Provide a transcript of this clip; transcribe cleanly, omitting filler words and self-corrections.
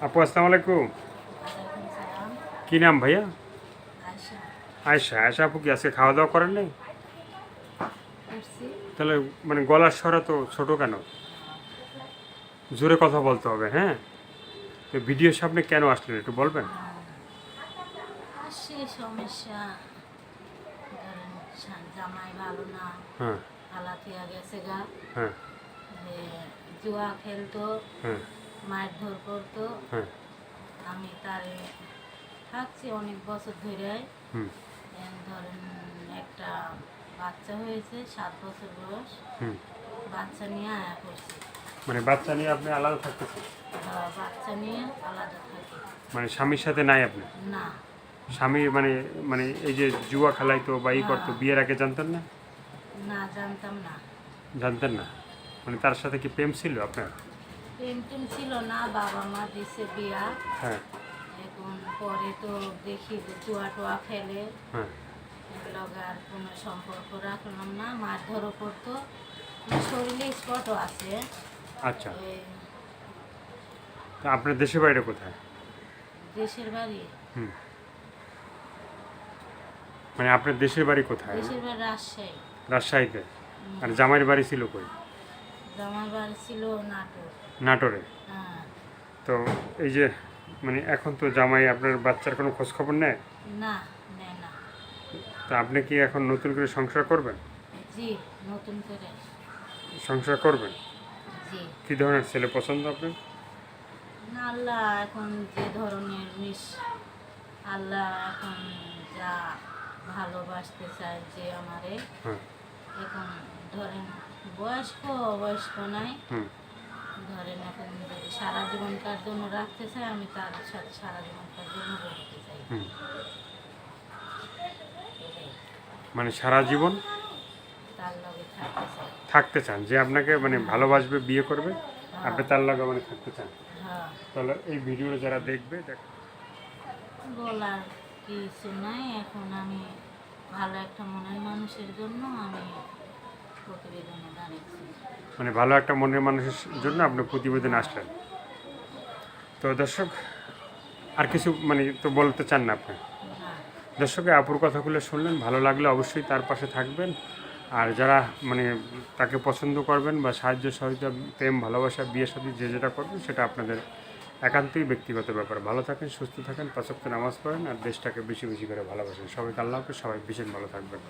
আপু আসসালামু আলাইকুম। ওয়ালাইকুম সালাম। কি নাম ভাইয়া? আয়শা। আয়শা। আয়শা আপু কি আজকে খাওয়া দাওয়া করেন নাই? করছি। তাহলে মানে গলার স্বর তো ছোট কেন? জোরে কথা বলতে হবে, হ্যাঁ? তো ভিডিওর সামনে কেন আসলেন একটু বলবেন? আসছে সমস্যা, ধরেন জামাই ভালো না, হ্যাঁ, পালাতিয়া গেছে গা, হ্যাঁ, যে জুয়া খেলতো, হ্যাঁ, মারধর করতো। হ্যাঁ, আমি তারে থাকছি অনেক বছর ধরে। হুম, ধরেন একটা বাচ্চা হয়েছে, 7 বছর বয়স। হুম। বাচ্চা নিয়ে আয়া করছি। মানে বাচ্চা নিয়ে আপনি আলাদা থাকতেছেন? বাচ্চা নিয়ে আলাদা থাকি। মানে স্বামীর সাথে নাই আপনি? না। স্বামী মানে মানে এই যে জুয়া খেলাইতো বা ই করতো, হ্যাঁ। বিয়ের আগে জানতেন না? না, জানতাম না। জানতেন না? মানে তার সাথে কি প্রেম ছিল আপনার? প্রেম টেম ছিল না, বাবা মা দিছে বিয়া। হ্যাঁ, এখন পরে তো দেখি যে জুয়া টুয়া খেলে, হ্যাঁ। লগে আর কোনো সম্পর্ক রাখলাম না, মারধরও করতো। আমার শরীরে স্পটও আছে। আচ্ছা। এই তা আপনার দেশের বাইরে কোথায়? দেশের বাড়ি, হুম। মানে আপনার দেশের বাড়ি কোথায়? দেশের বাড়ি রাজশাহী। রাজশাহীতে? উম, আর জামাইয়ের বাড়ি ছিল কই? জামাই বাড়ি ছিল নাটোর। নাটোরে? হ্যাঁ। তো এই যে মানে এখন তো জামাই আপনার বাচ্চার কোনো খোঁজ খবর নেয়? না, নেয় না। তা আপনি কি এখন নতুন করে সংসার করবেন? জি, নতুন করে। সংসার করবেন? জি। কী ধরনের ছেলে পছন্দ আপনার? না, আল্লাহ এখন যে ধরনের আল্লাহ এখন যা ভালোবাসতে চায় যে আমারে, হ্যাঁ। এখন ধরেন বয়স্ক অবয়স্ক নাই, হুম। ধরেন এখন যদি সারা জীবনকার জন্য রাখতে চাই, আমি তার সাথে সারা জীবনকার জন্য রাখতে চাই। হুম। এটাই। মানে সারা জীবন তার লগে থাকতে চাই। থাকতে চান, যে আপনাকে মানে ভালোবাসবে, বিয়ে করবে, আপনি হ্যাঁ। তার লগে মানে থাকতে চান? হ্যাঁ। তাহলে এই ভিডিওটা যারা দেখবে বলার কিছু নাই, এখন আমি ভালো একটা মনের মানুষের জন্য আমি প্রতিবেদনে দাঁড়িয়েছি। মানে ভালো একটা মনের মানুষের জন্য আপনি প্রতিবেদন আসলেন। তো দর্শক, আর কিছু মানে তো বলতে চান না আপনি? না। দর্শকে আপুর কথাগুলো শুনলেন, ভালো লাগলে অবশ্যই তার পাশে থাকবেন। আর যারা মানে তাকে পছন্দ করবেন বা সাহায্য সহযোগিতা, প্রেম ভালোবাসা, বিয়ে শাদী যে যেটা করবেন সেটা আপনাদের একান্তই ব্যক্তিগত ব্যাপার। ভালো থাকেন, সুস্থ থাকেন, 5 ওয়াক্ত নামাজ পড়েন আর দেশটাকে বেশি বেশি করে ভালোবাসেন। সবাইকে আল্লাহ হাফেজ, সবাই ভীষণ ভালো থাকবেন।